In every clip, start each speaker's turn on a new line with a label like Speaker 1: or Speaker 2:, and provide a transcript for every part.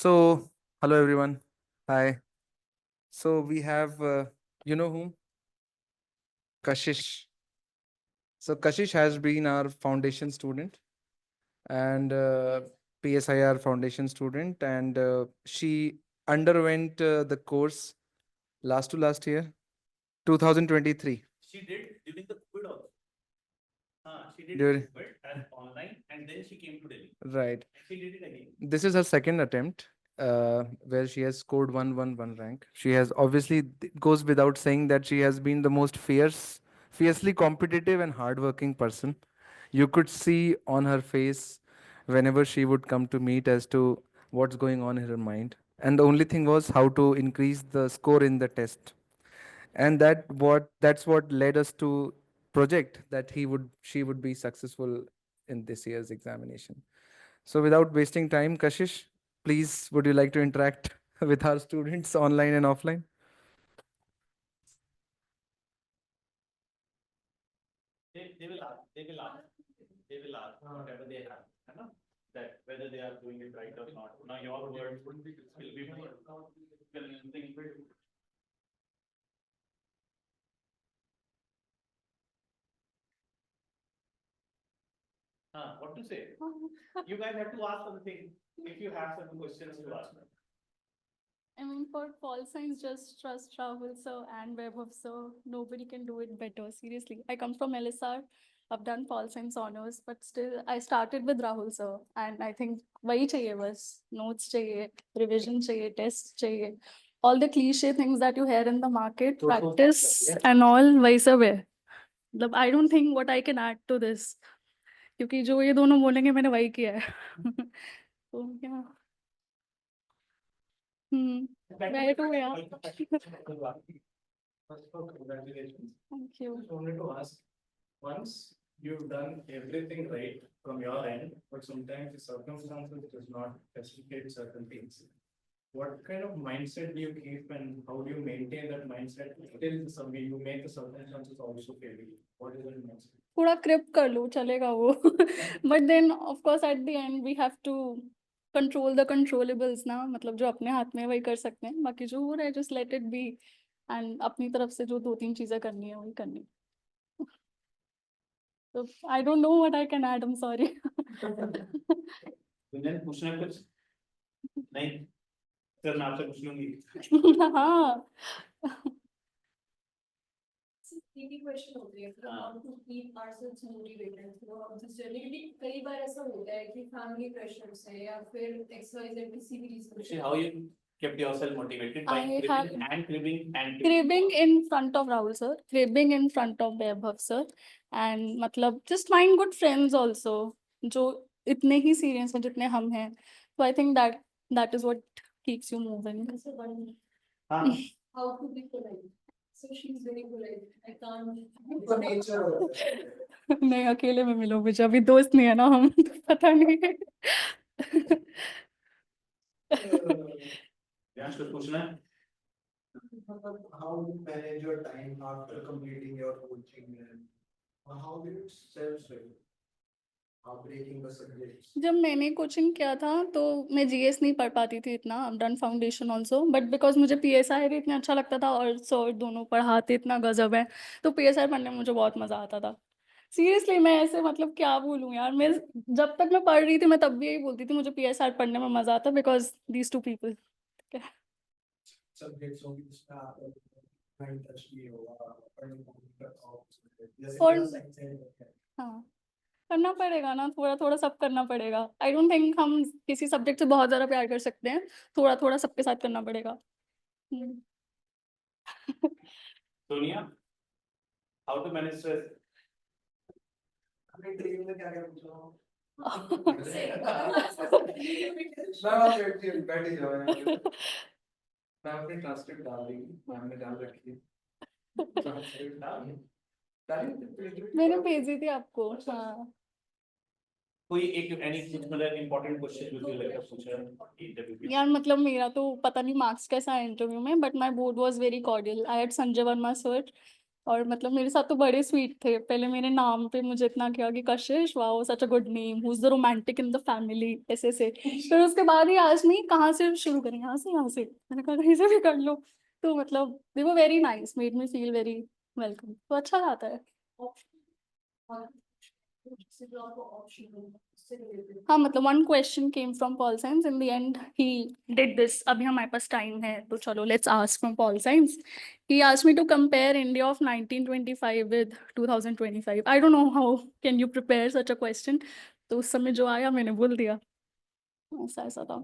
Speaker 1: So, hello everyone. Hi. So we have, you know whom? Kashish. So Kashish has been our foundation student and PSIR foundation student, and she underwent the course last year, 2023.
Speaker 2: She did during the COVID also. She did
Speaker 1: During,
Speaker 2: it as online and then she came to Delhi.
Speaker 1: right.
Speaker 2: And she did it again.
Speaker 1: This is her second attempt, where she has scored 111 rank. She has obviously, it goes without saying that she has been the most fiercely competitive and hardworking person. You could see on her face whenever she would come to meet as to what's going on in her mind. And the only thing was how to increase the score in the test. And that's what led us to project that she would be successful in this year's examination. So without wasting time, Kashish, please, would you like to interact with our students online and offline?
Speaker 2: They will ask, whatever they have, you know, that whether they are doing it right or not. Now your word will be more convincing. What to say? You guys have to ask something if you have some questions to ask.
Speaker 3: I mean, for pol science, just trust Rahul sir and Vaibhav sir. Nobody can do it better. Seriously, I come from LSR. I've done pol science honors, but still, I started with Rahul sir, and I think वही चाहिए बस notes चाहिए, revision चाहिए, tests चाहिए, all the cliche things that you hear in the market, practice and all vice versa. मतलब I don't think what I can add to this, क्योंकि जो ये दोनों बोलेंगे मैंने वही किया है. तो yeah. Where to yeah.
Speaker 2: First of all, congratulations.
Speaker 3: Thank you.
Speaker 2: Just wanted to ask, once you've done everything right from your end, but sometimes the circumstances does not facilitate certain things. What kind of mindset do you keep and how do you maintain that mindset till you make the circumstances also favorable? What is that mindset?
Speaker 3: थोड़ा क्रिप कर लो चलेगा वो but then of course at the end we have to control the controllables ना, मतलब जो अपने हाथ में वही कर सकते हैं, बाकी जो हो रहा है just let it be, and अपनी तरफ से जो 2-3 चीजें करनी है वही करनी. तो आई don't know what I can add, I am sorry.
Speaker 2: पूछना है कुछ नहीं सर, मैं आपसे पूछ लूंगी.
Speaker 3: हाँ.
Speaker 4: एक ही क्वेश्चन होती है how to keep ourselves motivated throughout this journey, क्योंकि कई बार ऐसा होता है कि फैमिली प्रेशर से या फिर एक्सरसाइज किसी भी रीजन से.
Speaker 2: How you kept yourself motivated by
Speaker 3: I
Speaker 2: cribbing and
Speaker 3: cribbing in front of Rahul sir, cribbing in front of Vaibhav sir, and मतलब just find good friends also जो इतने ही serious हैं जितने हम हैं. So I think that is what keeps you moving.
Speaker 4: How to be polite. So she's very polite. I can't.
Speaker 3: नहीं, अकेले में मिलो मुझे, अभी दोस्त नहीं है ना हम, तो पता नहीं.
Speaker 2: कुछ पूछना है?
Speaker 5: How you manage your time after completing your coaching and how do you self-study? How breaking the subjects?
Speaker 3: जब मैंने कोचिंग किया था तो मैं जीएस नहीं पढ़ पाती थी इतना. I've done foundation also, but because मुझे पीएसआई इतना अच्छा लगता था और सर दोनों पढ़ाते इतना गजब है, तो पीएसआई पढ़ने में मुझे बहुत मजा आता था. सीरियसली मैं ऐसे मतलब क्या बोलूँ यार, मैं जब तक मैं पढ़ रही थी मैं तब भी यही बोलती थी मुझे पीएसआई पढ़ने में मजा आता, बिकॉज दीज 2 पीपल.
Speaker 5: Subjects होंगे जिसका mind touch नहीं होगा, पढ़ने को नहीं करता हो, जैसे
Speaker 3: और
Speaker 5: मेरा science है.
Speaker 3: हाँ, करना पड़ेगा ना, थोड़ा थोड़ा सब करना पड़ेगा. आई डोंट थिंक हम किसी सब्जेक्ट से बहुत ज्यादा प्यार कर सकते हैं, थोड़ा थोड़ा सबके साथ करना पड़ेगा.
Speaker 2: Sonia, how to manage stress?
Speaker 5: अपने ट्रेनिंग में क्या क्या पूछा हो? बैठ ही जाओ यार. मैं अपनी ट्रांसक्रिप्ट डाल देंगी, मैम ने डाल रखी है. ट्रांसक्रिप्ट डाली
Speaker 3: मैंने भेजी थी आपको. हाँ,
Speaker 2: कोई एक मतलब important question जो लगा पूछा इंटरव्यू में?
Speaker 3: यार मतलब मेरा तो पता नहीं मार्क्स कैसा है इंटरव्यू में, but my board was very cordial. I had Sanjay Verma sir, और मतलब मेरे साथ तो बड़े स्वीट थे, पहले मेरे नाम पे मुझे इतना किया कि कशिश, wow such a good name, who is the romantic in the family, ऐसे ऐसे। फिर उसके बाद ही आज नहीं, कहाँ से शुरू करें, यहाँ से मैंने कहा कहीं से भी कर लो। तो मतलब they were very nice, made me feel very welcome, तो अच्छा जाता है। हाँ मतलब one question came from pol science, in the end he did this. अभी हमारे पास टाइम है तो चलो let's ask from pol science. He asked me to compare India of 1925 with 2025। I don't know how can you prepare such a question, तो उस समय जो आया मैंने बोल दिया, ऐसा ऐसा था।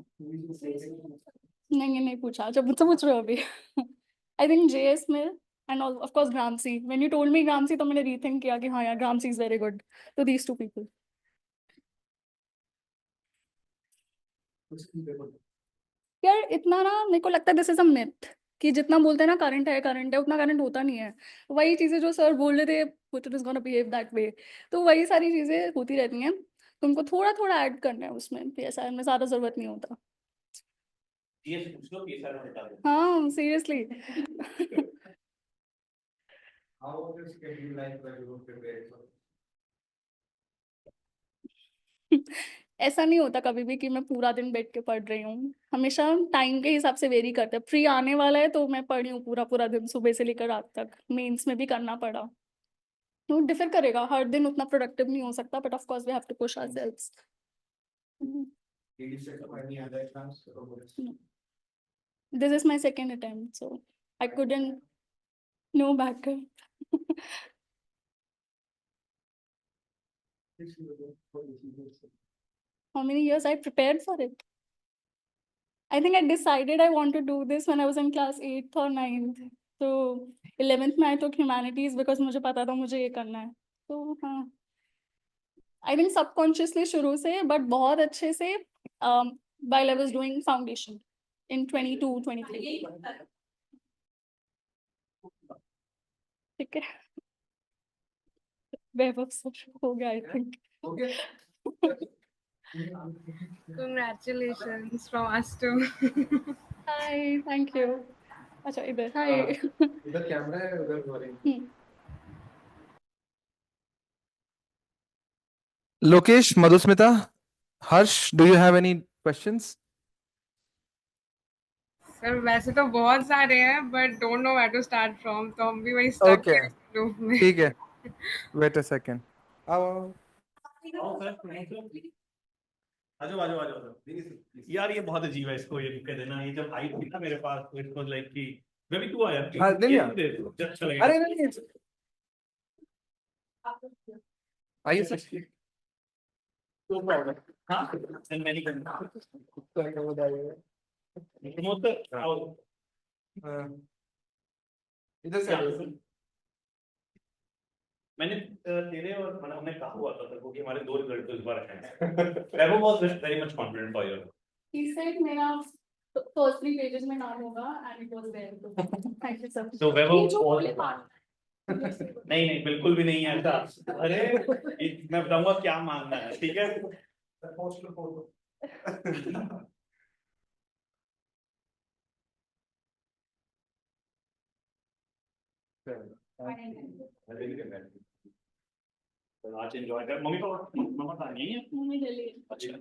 Speaker 3: नहीं नहीं पूछा, जब मुझसे पूछ रहे हो अभी। आई थिंक जेएस में, and of course Gramsci. When you told me Gramsci तो मैंने रीथिंक किया कि हाँ यार ग्रामसी इज वेरी गुड, तो दीज टू पीपल। यार इतना ना मेरे को लगता है दिस इज अ मिथ, कि जितना बोलते हैं ना करंट है, उतना करंट होता नहीं है। वही चीजें जो सर बोल रहे थे, Putin is gonna behave that way, तो वही सारी चीजें होती रहती हैं। तुमको थोड़ा थोड़ा ऐड करना है उसमें, पीएसआर में ज्यादा जरूरत नहीं होता।
Speaker 2: ये से पूछ लो पीएसआर में हटा दो।
Speaker 3: हाँ seriously.
Speaker 5: How was your schedule like when you were preparing for?
Speaker 3: ऐसा नहीं होता कभी भी कि मैं पूरा दिन बैठ के पढ़ रही हूँ, हमेशा टाइम के हिसाब से वेरी करते हैं। फ्री आने वाला है तो मैं पढ़ी हूँ पूरा पूरा दिन, सुबह से लेकर रात तक। मेंस में भी करना पड़ा, तो डिफर करेगा, हर दिन उतना प्रोडक्टिव नहीं हो सकता, but of course we have to push ourselves.
Speaker 5: Did you set up any other exams or what is-
Speaker 3: this is my second attempt, so I couldn't no backup. How many years I prepared for it? I think I decided I want to do this when I was in class 8th or 9th. So 11th में I took humanities because मुझे पता था मुझे ये करना है। तो हाँ, I think subconsciously शुरू से, but बहुत अच्छे से while I was doing foundation in 22, 23. ठीक है, वैभव सर हो गया I think.
Speaker 5: Okay.
Speaker 6: Congratulations from us too.
Speaker 3: Hi, thank you. अच्छा इधर hi.
Speaker 5: इधर कैमरा है उधर boring
Speaker 1: Lokesh, Madhusmita, Harsh, do you have any questions?
Speaker 6: Sir वैसे तो बहुत सारे हैं but don't know where to start from, तो हम भी वही स्टक
Speaker 1: Okay,
Speaker 6: हैं ग्रुप में।
Speaker 1: ठीक है, wait a second. आओ।
Speaker 2: आजो आजो आजो आजो। यार ये बहुत अजीब है, इसको ये कह देना। ये जब आई थी ना मेरे पास तो इट वाज लाइक कि बेबी तू आया
Speaker 1: हाँ, नहीं
Speaker 2: ये
Speaker 1: यार।
Speaker 2: दे दो, जब चलेगा।
Speaker 1: अरे नहीं, आइए सर।
Speaker 2: हाँ एंड मैनी प्रमोद आओ
Speaker 1: इधर से आइए।
Speaker 2: मैंने तेरे और हमने कहा हुआ था तेरे को कि हमारे 2 रिजल्ट तो इस बार हैं। Trevor was very much confident for you.
Speaker 3: He said मेरा first 3 pages में नाम होगा and it was there. Thank you sir.
Speaker 2: So Trevor
Speaker 3: ये जो
Speaker 2: was
Speaker 3: बोले बात।
Speaker 2: नहीं नहीं बिल्कुल भी नहीं है ऐसा। अरे मैं बताऊंगा क्या मांगना है, ठीक है।
Speaker 5: पोस्ट फोटो
Speaker 2: आज एंजॉय कर। मम्मी पापा मम्मा का नहीं है।
Speaker 3: मुझे ले
Speaker 2: अच्छा।